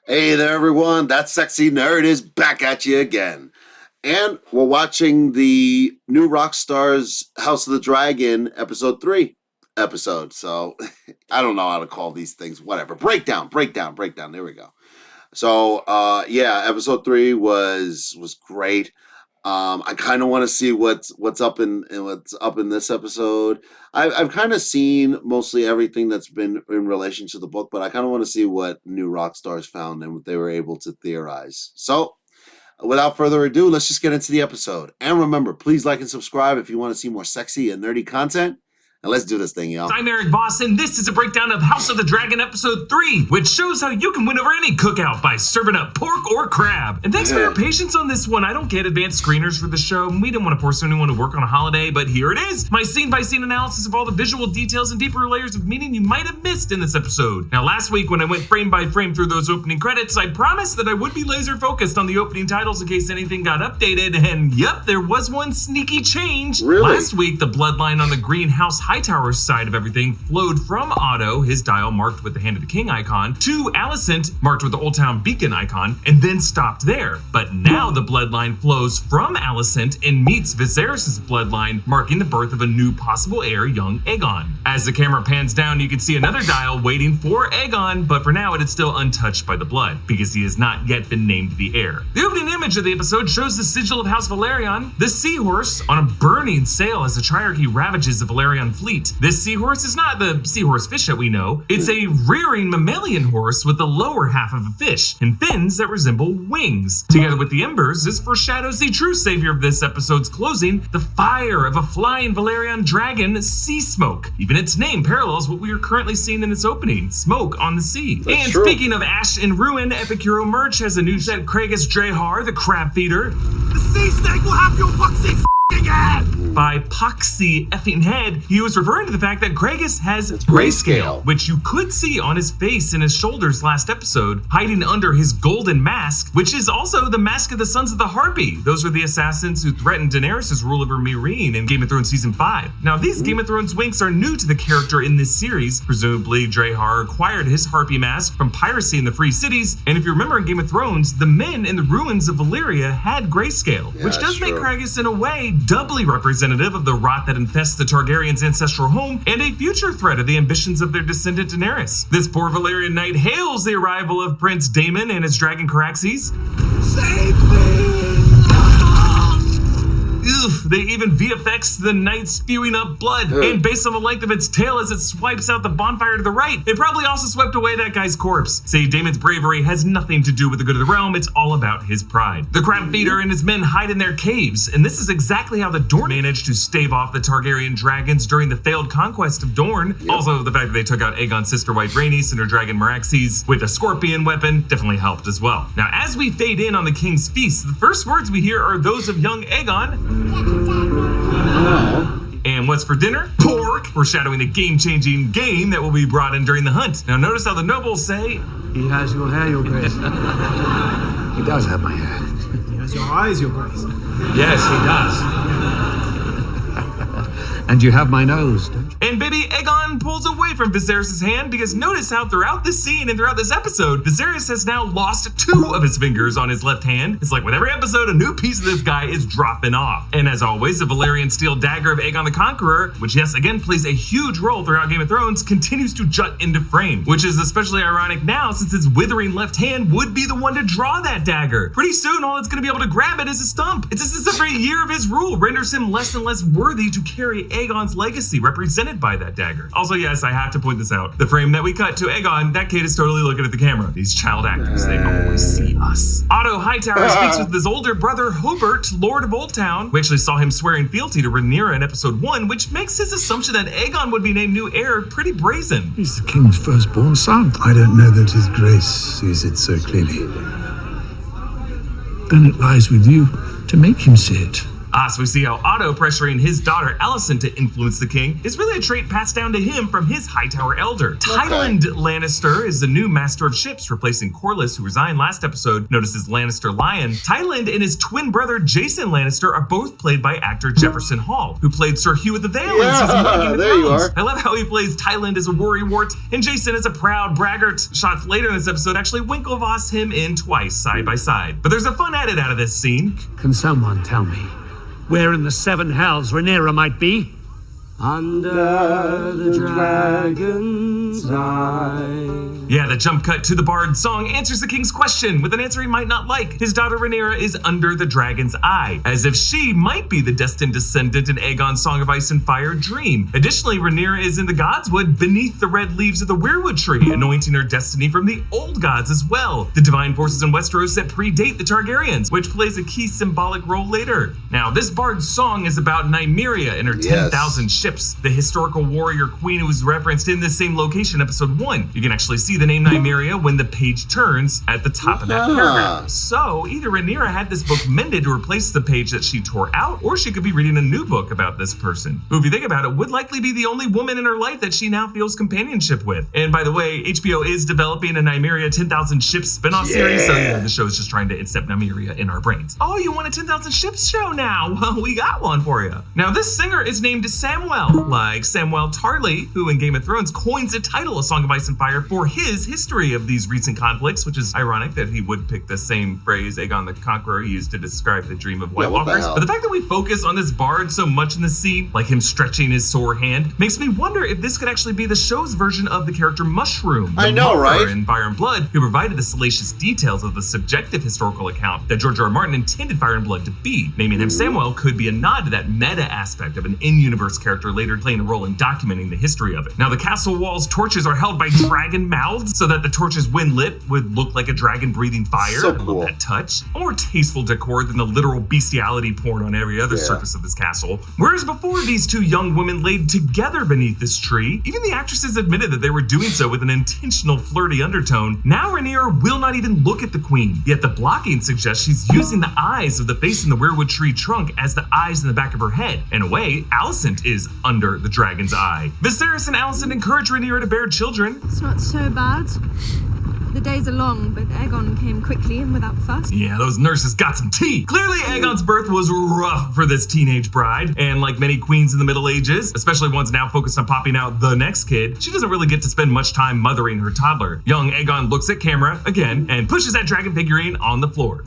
Hey there, everyone. That sexy nerd is back at you again. And we're watching the new Rockstars House of the Dragon episode 3 episode. So I don't know how to call these things. Whatever. Breakdown. There we go. So yeah, episode 3 was great. I kind of want to see what's up in this episode. I've kind of seen mostly everything that's been in relation to the book, but I kind of want to see what new Rockstars found and what they were able to theorize. So, without further ado, let's just get into the episode. And remember, please like and subscribe if you want to see more sexy and nerdy content. And let's do this thing, y'all. I'm Eric Voss, and this is a breakdown of House of the Dragon Episode 3, which shows how you can win over any cookout by serving up pork or crab. And thanks for your patience on this one. I don't get advanced screeners for the show, and we didn't want to force anyone to work on a holiday, but here it is, my scene-by-scene analysis of all the visual details and deeper layers of meaning you might have missed in this episode. Now, last week when I went frame by frame through those opening credits, I promised that I would be laser-focused on the opening titles in case anything got updated, and yep, there was one sneaky change. Really? Last week, the bloodline on the Greenhouse Hightower side of everything flowed from Otto, his dial marked with the Hand of the King icon, to Alicent, marked with the Old Town Beacon icon, and then stopped there. But now the bloodline flows from Alicent and meets Viserys' bloodline, marking the birth of a new possible heir, young Aegon. As the camera pans down, you can see another dial waiting for Aegon, but for now it is still untouched by the blood, because he has not yet been named the heir. The opening image of the episode shows the sigil of House Valerion, the seahorse, on a burning sail as the Triarchy ravages the Valerion fleet. This seahorse is not the seahorse fish that we know. It's a rearing mammalian horse with the lower half of a fish and fins that resemble wings. Together with the embers, this foreshadows the true savior of this episode's closing, the fire of a flying Valerian dragon, Sea Smoke. Even its name parallels what we are currently seeing in this opening, smoke on the sea. That's true. Speaking of Ash and Ruin, Epic Hero merch has a new set, Kragus Drahar, the crab feeder. The sea snake will have your foxy f***ing head! By Poxy effing head, he was referring to the fact that Kragus has grayscale, which you could see on his face and his shoulders last episode, hiding under his golden mask, which is also the mask of the Sons of the Harpy. Those were the assassins who threatened Daenerys' rule over Meereen in Game of Thrones Season 5. Now, these Game of Thrones winks are new to the character in this series. Presumably, Drahar acquired his Harpy mask from piracy in the Free Cities, and if you remember in Game of Thrones, the men in the ruins of Valyria had grayscale, which does make Kragus, in a way, doubly representative of the rot that infests the Targaryens' ancestral home and a future threat of the ambitions of their descendant Daenerys. This poor Valyrian knight hails the arrival of Prince Daemon and his dragon Caraxes. Save me! They even VFX the knight spewing up blood, and based on the length of its tail as it swipes out the bonfire to the right, it probably also swept away that guy's corpse. Say Daemon's bravery has nothing to do with the good of the realm, it's all about his pride. The crab feeder and his men hide in their caves, and this is exactly how the Dorne managed to stave off the Targaryen dragons during the failed conquest of Dorne. Also, the fact that they took out Aegon's sister wife Rhaenys and her dragon Meraxes with a scorpion weapon definitely helped as well. Now, as we fade in on the king's feast, the first words we hear are those of young Aegon. And what's for dinner? Pork! Foreshadowing a game-changing game that will be brought in during the hunt. Now notice how the nobles say, "He has your hair, your grace." He does have my hair. He has your eyes, your grace. Yes, he does. And you have my nose, don't you? and baby Aegon pulls away from Viserys' hand, because notice how throughout this scene and throughout this episode, Viserys has now lost 2 of his fingers on his left hand. It's like with every episode, a new piece of this guy is dropping off. And as always, the Valyrian steel dagger of Aegon the Conqueror, which yes, again plays a huge role throughout Game of Thrones, continues to jut into frame, which is especially ironic now since his withering left hand would be the one to draw that dagger. Pretty soon, all that's gonna be able to grab it is a stump. It's just as every year of his rule renders him less and less worthy to carry Aegon's legacy represented by that dagger. Also, yes, I have to point this out. The frame that we cut to Aegon, that kid is totally looking at the camera. These child actors, they always see us. Otto Hightower speaks with his older brother, Hobart, Lord of Old Town. We actually saw him swearing fealty to Rhaenyra in episode 1, which makes his assumption that Aegon would be named new heir pretty brazen. He's the king's firstborn son. I don't know that his grace sees it so clearly. Then it lies with you to make him see it. So we see how Otto pressuring his daughter Alicent to influence the king is really a trait passed down to him from his Hightower elder. Tyland Lannister is the new master of ships, replacing Corlys, who resigned last episode, noticed as Lannister Lion. Tyland and his twin brother Jason Lannister are both played by actor Jefferson Hall, who played Sir Hugh of the Vale in season 1 of Game of there you Thrones. are. I love how he plays Tyland as a worrywart and Jason as a proud braggart. Shots later in this episode actually Winklevoss him in twice, side by side. But there's a fun edit out of this scene. Can someone tell me where in the seven hells Rhaenyra might be? Under the dragon's eye. Yeah, the jump cut to the Bard's song answers the king's question with an answer he might not like. His daughter Rhaenyra is under the dragon's eye, as if she might be the destined descendant in Aegon's Song of Ice and Fire dream. Additionally, Rhaenyra is in the Godswood beneath the red leaves of the weirwood tree, anointing her destiny from the old gods as well. The divine forces in Westeros that predate the Targaryens, which plays a key symbolic role later. Now, this Bard's song is about Nymeria and her 10,000 ships, the historical warrior queen who was referenced in this same location, episode 1. You can actually see the name Nymeria when the page turns at the top of that paragraph. So either Rhaenyra had this book mended to replace the page that she tore out, or she could be reading a new book about this person, who, if you think about it, would likely be the only woman in her life that she now feels companionship with. And by the way, HBO is developing a Nymeria 10,000 ships spinoff series, so yeah, the show is just trying to incept Nymeria in our brains. Oh, you want a 10,000 ships show now? Well, we got one for you. Now, this singer is named Samwell, like Samwell Tarly, who in Game of Thrones coins the title of Song of Ice and Fire for his history of these recent conflicts, which is ironic that he would pick the same phrase Aegon the Conqueror used to describe the dream of White Walkers. But the fact that we focus on this bard so much in the scene, like him stretching his sore hand, makes me wonder if this could actually be the show's version of the character Mushroom. I know, right? In Fire and Blood, who provided the salacious details of the subjective historical account that George R. R. Martin intended Fire and Blood to be. Naming him Samwell could be a nod to that meta aspect of an in-universe character later playing a role in documenting the history of it. Now, the castle walls' torches are held by dragon mouths, so that the torches, when lit, would look like a dragon breathing fire. So I cool. love that touch. A more tasteful decor than the literal bestiality porn on every other surface of this castle. Whereas before these two young women laid together beneath this tree, even the actresses admitted that they were doing so with an intentional flirty undertone. Now Rhaenyra will not even look at the queen, yet the blocking suggests she's using the eyes of the face in the weirwood tree trunk as the eyes in the back of her head. In a way, Alicent is under the dragon's eye. Viserys and Alicent encourage Rhaenyra to bear children. It's not so bad. The days are long, but Aegon came quickly and without fuss. Yeah, those nurses got some tea. Clearly, Aegon's birth was rough for this teenage bride, and like many queens in the Middle Ages, especially ones now focused on popping out the next kid, she doesn't really get to spend much time mothering her toddler. Young Aegon looks at camera again and pushes that dragon figurine on the floor.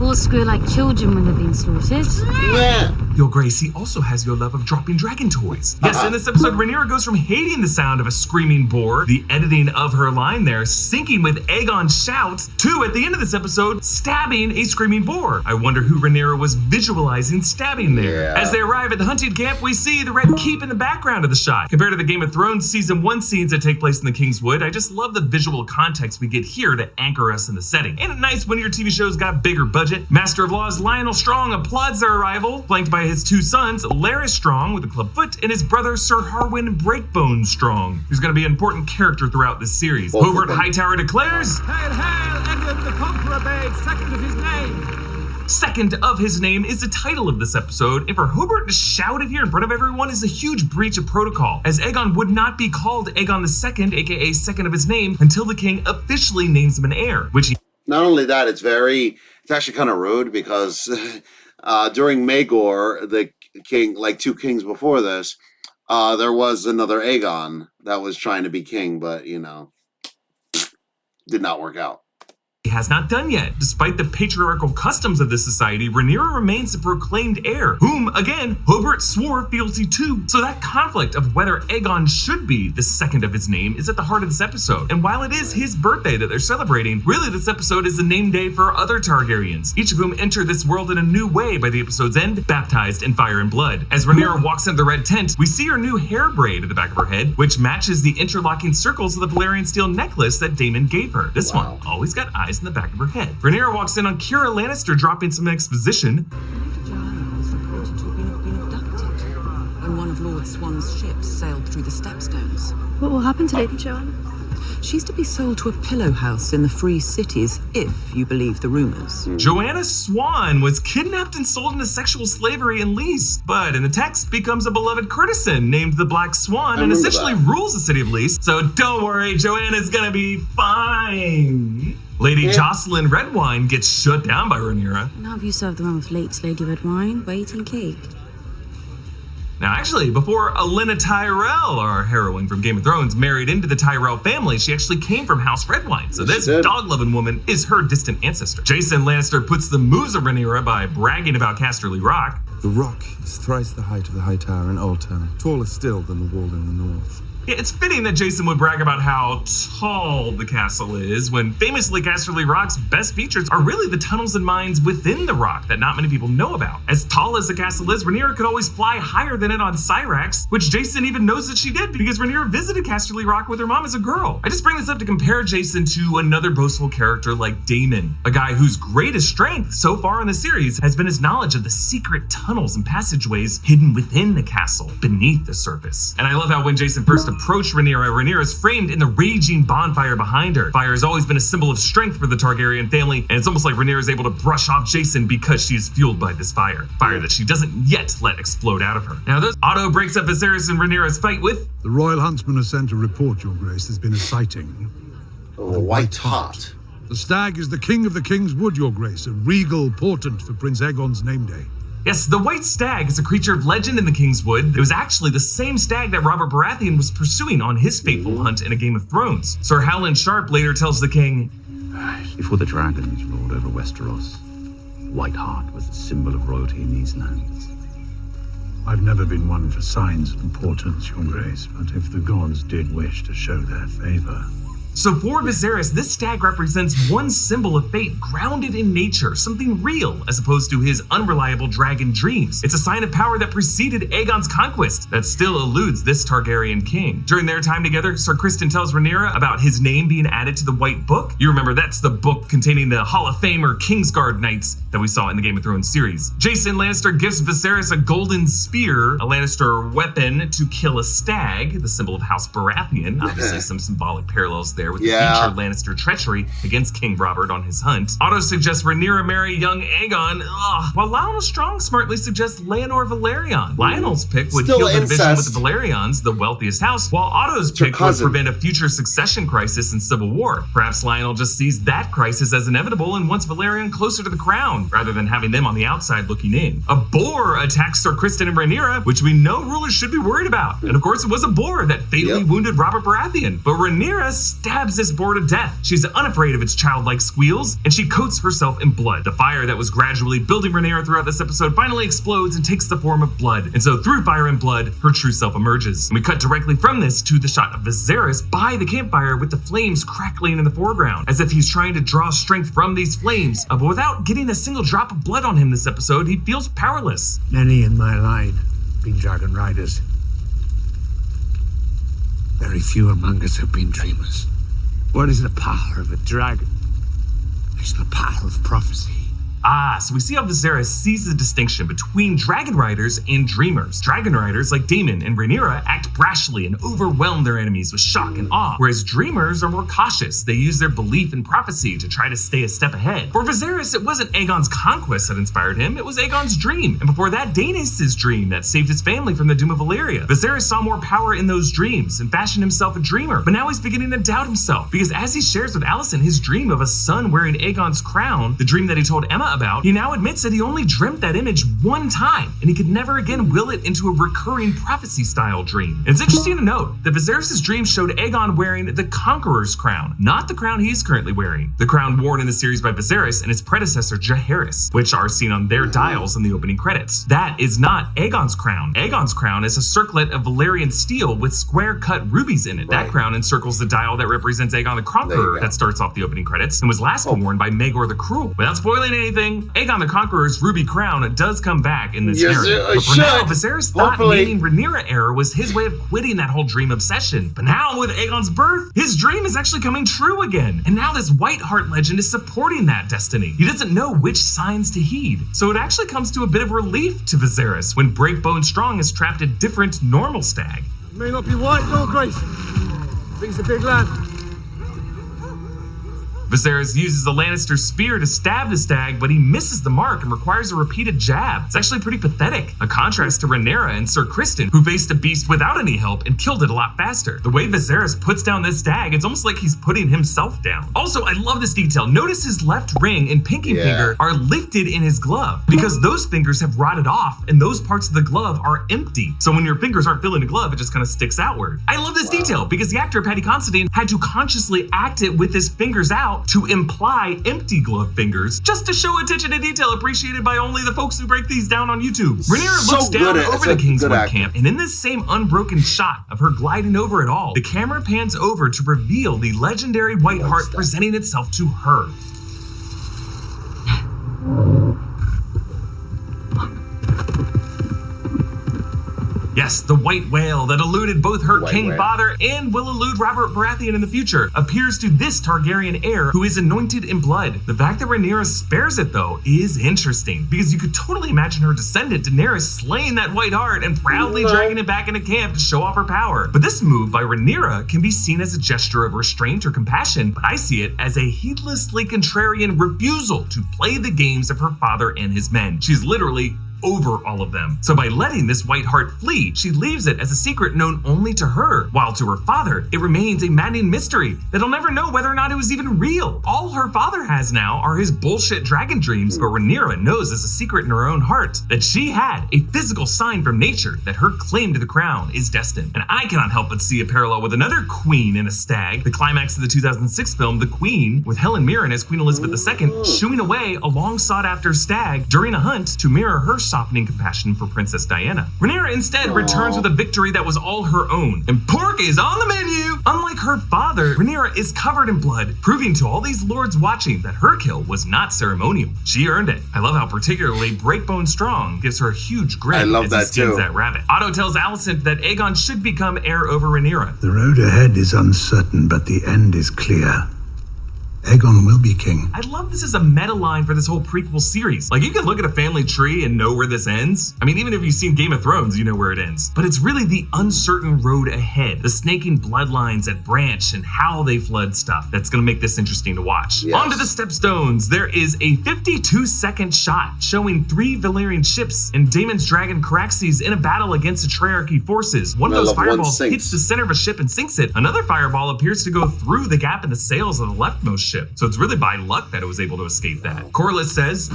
All screw like children when they've been slaughtered. Your Grace, he also has your love of dropping dragon toys. Yes, in this episode, Rhaenyra goes from hating the sound of a screaming boar, the editing of her line there, syncing with Aegon's shouts, to, at the end of this episode, stabbing a screaming boar. I wonder who Rhaenyra was visualizing stabbing there. As they arrive at the hunting camp, we see the Red Keep in the background of the shot. Compared to the Game of Thrones Season 1 scenes that take place in the Kingswood, I just love the visual context we get here to anchor us in the setting. Ain't it nice when your TV shows got bigger budget? Master of Laws Lionel Strong applauds their arrival, flanked by his two sons, Larys Strong with a club foot, and his brother Sir Harwin Breakbone Strong, who's going to be an important character throughout this series. Hobart Hightower declares, Hail, hail, Edward the Conqueror bade, second of his name. Second of his name is the title of this episode, and for Hobart to shout it here in front of everyone is a huge breach of protocol, as Aegon would not be called Aegon II, aka second of his name, until the king officially names him an heir, which he Not only that, it's actually kind of rude because during Maegor, the king, like 2 kings before this, there was another Aegon that was trying to be king, but, did not work out. has not done yet. Despite the patriarchal customs of this society, Rhaenyra remains the proclaimed heir, whom, again, Hobart swore fealty to. So that conflict of whether Aegon should be the second of his name is at the heart of this episode. And while it is his birthday that they're celebrating, really this episode is the name day for other Targaryens, each of whom enter this world in a new way by the episode's end, baptized in fire and blood. As Rhaenyra walks into the red tent, we see her new hair braid at the back of her head, which matches the interlocking circles of the Valyrian steel necklace that Daemon gave her. This one always got eyes in the back of her head. Rhaenyra walks in on Keira Lannister dropping some exposition. Joanna was reported to have been abducted when one of Lord Swan's ships sailed through the stepstones. What will happen to Lady Joanna? She's to be sold to a pillow house in the Free Cities, if you believe the rumors. Joanna Swan was kidnapped and sold into sexual slavery and leased, but in the text becomes a beloved courtesan named the Black Swan and essentially rules the city of Lease. So don't worry, Joanna's gonna be fine. Lady Jocelyn Redwine gets shut down by Rhaenyra. Now have you served the one with late Lady Red Wine, waiting cake? Now, actually, before Olenna Tyrell, our heroine from Game of Thrones, married into the Tyrell family, she actually came from House Redwine. So this dog-loving woman is her distant ancestor. Jason Lannister puts the moves of Rhaenyra by bragging about Casterly Rock. The rock is thrice the height of the High Tower in Old Town, taller still than the wall in the north. Yeah, it's fitting that Jason would brag about how tall the castle is, when famously Casterly Rock's best features are really the tunnels and mines within the rock that not many people know about. As tall as the castle is, Rhaenyra could always fly higher than it on Syrax, which Jason even knows that she did because Rhaenyra visited Casterly Rock with her mom as a girl. I just bring this up to compare Jason to another boastful character like Daemon, a guy whose greatest strength so far in the series has been his knowledge of the secret tunnels and passageways hidden within the castle, beneath the surface. And I love how when Jason first approach Rhaenyra is framed in the raging bonfire behind her. Fire has always been a symbol of strength for the Targaryen family, and it's almost like Rhaenyra is able to brush off Jason because she is fueled by this fire that she doesn't yet let explode out of her. Now, Otto breaks up Viserys and Rhaenyra's fight with... The Royal Huntsman has sent a report, Your Grace. There's been a sighting of a white hart. The stag is the king of the King's Wood, Your Grace, a regal portent for Prince Aegon's name day. Yes, the White Stag is a creature of legend in the King's Wood. It was actually the same stag that Robert Baratheon was pursuing on his fateful hunt in A Game of Thrones. Sir Howland Sharp later tells the king, before the dragons ruled over Westeros, White Hart was the symbol of royalty in these lands. I've never been one for signs of importance, Your Grace, but if the gods did wish to show their favor... So for Viserys, this stag represents one symbol of fate grounded in nature, something real, as opposed to his unreliable dragon dreams. It's a sign of power that preceded Aegon's conquest that still eludes this Targaryen king. During their time together, Sir Criston tells Rhaenyra about his name being added to the White Book. You remember that's the book containing the Hall of Famer Kingsguard Knights that we saw in the Game of Thrones series. Jason Lannister gives Viserys a golden spear, a Lannister weapon to kill a stag, the symbol of House Baratheon. Obviously some symbolic parallels there with the future Lannister treachery against King Robert on his hunt. Otto suggests Rhaenyra marry young Aegon, while Lionel Strong smartly suggests Laenor Velaryon. Lionel's pick would heal the division with the Velaryons, the wealthiest house, while Otto's pick would prevent a future succession crisis and civil war. Perhaps Lionel just sees that crisis as inevitable and wants Velaryon closer to the crown, rather than having them on the outside looking in. A boar attacks Sir Criston and Rhaenyra, which we know rulers should be worried about. And of course it was a boar that fatally wounded Robert Baratheon. But Rhaenyra stabs this boar to death. She's unafraid of its childlike squeals, and she coats herself in blood. The fire that was gradually building Rhaenyra throughout this episode finally explodes and takes the form of blood. And so through fire and blood, her true self emerges. And we cut directly from this to the shot of Viserys by the campfire with the flames crackling in the foreground, as if he's trying to draw strength from these flames. But without getting a single drop of blood on him this episode, he feels powerless. Many in my line have been dragon riders. Very few among us have been dreamers. What is the power of a dragon? It's the power of prophecy. So we see how Viserys sees the distinction between dragon riders and dreamers. Dragon riders, like Daemon and Rhaenyra, act brashly and overwhelm their enemies with shock and awe, whereas dreamers are more cautious. They use their belief in prophecy to try to stay a step ahead. For Viserys, it wasn't Aegon's conquest that inspired him, it was Aegon's dream. And before that, Daenerys' dream that saved his family from the doom of Valyria. Viserys saw more power in those dreams and fashioned himself a dreamer. But now he's beginning to doubt himself, because as he shares with Alicent his dream of a son wearing Aegon's crown, the dream that he told Emma about, he now admits that he only dreamt that image one time, and he could never again will it into a recurring prophecy-style dream. And it's interesting to note that Viserys' dream showed Aegon wearing the Conqueror's crown, not the crown he's currently wearing. The crown worn in the series by Viserys and his predecessor Jaehaerys, which are seen on their dials in the opening credits. That is not Aegon's crown. Aegon's crown is a circlet of Valyrian steel with square-cut rubies in it. That crown encircles the dial that represents Aegon the Conqueror that starts off the opening credits and was last worn by Maegor the Cruel. Without spoiling anything, Aegon the Conqueror's ruby crown does come back in this narrative. But for now, Viserys thought naming Rhaenyra heir was his way of quitting that whole dream obsession. But now, with Aegon's birth, his dream is actually coming true again. And now this White Hart legend is supporting that destiny. He doesn't know which signs to heed. So it actually comes to a bit of relief to Viserys when Breakbone Strong is trapped a different normal stag. May not be white, Your Grace, but he's a big lad. Viserys uses the Lannister spear to stab the stag, but he misses the mark and requires a repeated jab. It's actually pretty pathetic, a contrast to Rhaenyra and Sir Criston, who faced a beast without any help and killed it a lot faster. The way Viserys puts down this stag, it's almost like he's putting himself down. Also, I love this detail. Notice his left ring and pinky finger are lifted in his glove because those fingers have rotted off and those parts of the glove are empty. So when your fingers aren't filling the glove, it just kind of sticks outward. I love this detail because the actor Paddy Considine had to consciously act it with his fingers out to imply empty glove fingers, just to show attention to detail appreciated by only the folks who break these down on YouTube. Rhaenyra looks down over the Kingswood camp, and in this same unbroken shot of her gliding over it all, the camera pans over to reveal the legendary White Hart presenting itself to her. Yes, the white whale that eluded both her king father and will elude Robert Baratheon in the future appears to this Targaryen heir who is anointed in blood. The fact that Rhaenyra spares it, though, is interesting because you could totally imagine her descendant Daenerys slaying that white hart and proudly dragging it back into camp to show off her power. But this move by Rhaenyra can be seen as a gesture of restraint or compassion, but I see it as a heedlessly contrarian refusal to play the games of her father and his men. She's literally over all of them. So by letting this white hart flee, she leaves it as a secret known only to her, while to her father, it remains a maddening mystery that he'll never know whether or not it was even real. All her father has now are his bullshit dragon dreams, but Rhaenyra knows as a secret in her own heart that she had a physical sign from nature that her claim to the crown is destined. And I cannot help but see a parallel with another queen and a stag, the climax of the 2006 film, The Queen, with Helen Mirren as Queen Elizabeth II, shooing away a long sought after stag during a hunt to mirror her softening compassion for Princess Diana. Rhaenyra instead returns with a victory that was all her own, and pork is on the menu! Unlike her father, Rhaenyra is covered in blood, proving to all these lords watching that her kill was not ceremonial. She earned it. I love how particularly Breakbone Strong gives her a huge grin as he skins that rabbit. Otto tells Alicent that Aegon should become heir over Rhaenyra. The road ahead is uncertain, but the end is clear. Aegon will be king. I love this as a meta line for this whole prequel series. Like, you can look at a family tree and know where this ends. I mean, even if you've seen Game of Thrones, you know where it ends. But it's really the uncertain road ahead, the snaking bloodlines that branch and how they flood stuff that's gonna make this interesting to watch. Yes. On to the Stepstones. There is a 52-second shot showing 3 Valyrian ships and Daemon's dragon Caraxes in a battle against the Trarchy forces. One of those fireballs hits the center of a ship and sinks it. Another fireball appears to go through the gap in the sails of the leftmost ship. So it's really by luck that it was able to escape that. Corlys says,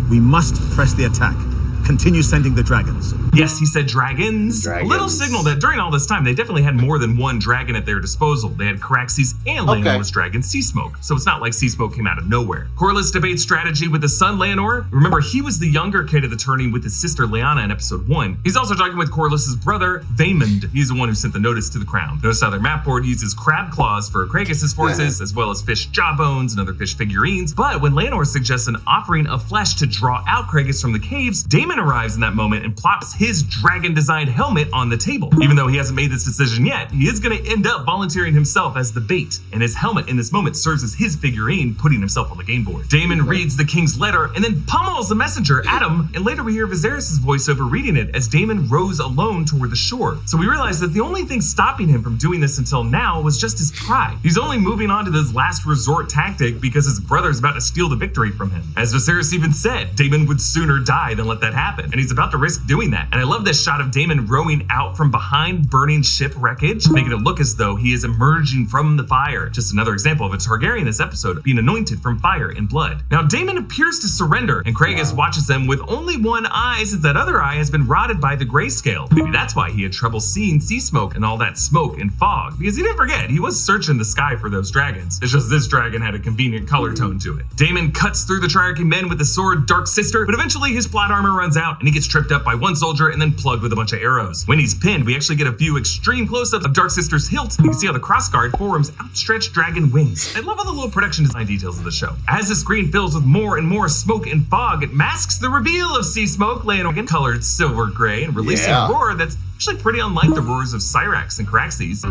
"We must press the attack. Continue sending the dragons." Yes, he said dragons. A little signal that during all this time, they definitely had more than one dragon at their disposal. They had Caraxes and Laenor's dragon, Seasmoke. So it's not like Seasmoke came out of nowhere. Corlys debates strategy with his son, Laenor. Remember, he was the younger kid of the tourney with his sister, Lyanna, in episode 1. He's also talking with Corlys's brother, Vaemond. He's the one who sent the notice to the crown. Notice how their map board uses crab claws for Kragas' forces, as well as fish jawbones and other fish figurines. But when Laenor suggests an offering of flesh to draw out Kragas from the caves, Daemon arrives in that moment and plops his dragon-designed helmet on the table. Even though he hasn't made this decision yet, he is going to end up volunteering himself as the bait, and his helmet in this moment serves as his figurine, putting himself on the game board. Daemon reads the king's letter and then pummels the messenger, Adam, and later we hear Viserys' voiceover reading it as Daemon rows alone toward the shore. So we realize that the only thing stopping him from doing this until now was just his pride. He's only moving on to this last resort tactic because his brother's about to steal the victory from him. As Viserys even said, Daemon would sooner die than let that happen, and he's about to risk doing that. And I love this shot of Daemon rowing out from behind burning ship wreckage, making it look as though he is emerging from the fire. Just another example of a Targaryen this episode being anointed from fire and blood. Now Daemon appears to surrender, and Kragas watches them with only one eye since that other eye has been rotted by the grayscale. Maybe that's why he had trouble seeing Seasmoke and all that smoke and fog, because he didn't forget, he was searching the sky for those dragons. It's just this dragon had a convenient color tone to it. Daemon cuts through the Triarchy men with the sword Dark Sister, but eventually his plot armor runs out and he gets tripped up by one soldier and then plugged with a bunch of arrows. When he's pinned, we actually get a few extreme close-ups of Dark Sister's hilt. You can see how the crossguard forms outstretched dragon wings. I love all the little production design details of the show. As the screen fills with more and more smoke and fog, it masks the reveal of Seasmoke, Laenor colored silver gray, and releasing a roar that's actually pretty unlike the roars of Syrax and Caraxes.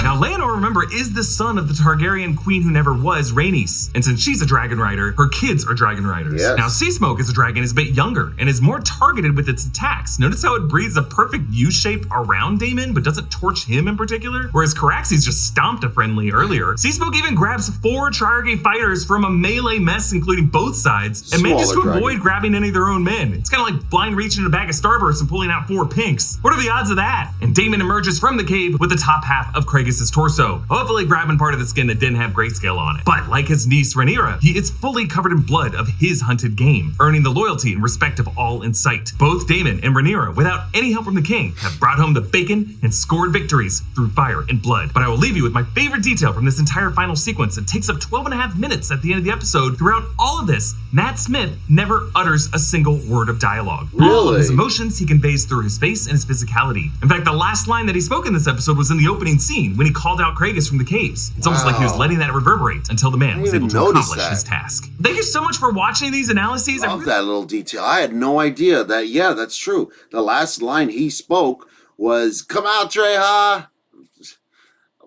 Now, Laenor, remember, Rhaenyra is the son of the Targaryen queen who never was, Rhaenys. And since she's a dragon rider, her kids are dragon riders. Yes. Now, Sea Smoke as a dragon is a bit younger and is more targeted with its attacks. Notice how it breathes a perfect U shape around Daemon, but doesn't torch him in particular? Whereas Caraxes just stomped a friendly earlier. Sea Smoke even grabs 4 Targaryen fighters from a melee mess, including both sides, and manages to avoid grabbing any of their own men. It's kind of like blind reaching in a bag of Starburst and pulling out 4 pinks. What are the odds of that? And Daemon emerges from the cave with the top half of Kragus' torso, hopefully grabbing part of the skin that didn't have grayscale on it. But like his niece Rhaenyra, he is fully covered in blood of his hunted game, earning the loyalty and respect of all in sight. Both Daemon and Rhaenyra, without any help from the king, have brought home the bacon and scored victories through fire and blood. But I will leave you with my favorite detail from this entire final sequence. It takes up 12.5 minutes at the end of the episode. Throughout all of this, Matt Smith never utters a single word of dialogue. All of his emotions he conveys through his face and his physicality. In fact, the last line that he spoke in this episode was in the opening scene when he called out Kragus from the caves. It's almost like he was letting that reverberate until the man was able to accomplish his task. Thank you so much for watching these analyses. I love that little detail. I had no idea that, yeah, that's true. The last line he spoke was, "Come out, Treha."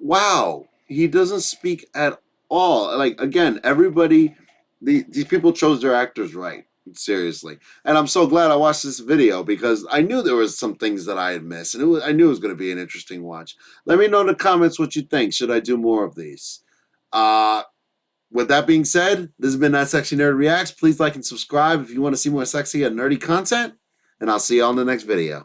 Wow. He doesn't speak at all. Like, again, everybody, these people chose their actors right. Seriously. And I'm so glad I watched this video because I knew there was some things that I had missed, and I knew it was going to be an interesting watch. Let me know in the comments what you think. Should I do more of these? With that being said, this has been That Sexy Nerd Reacts. Please like and subscribe if you want to see more sexy and nerdy content, and I'll see you all in the next video.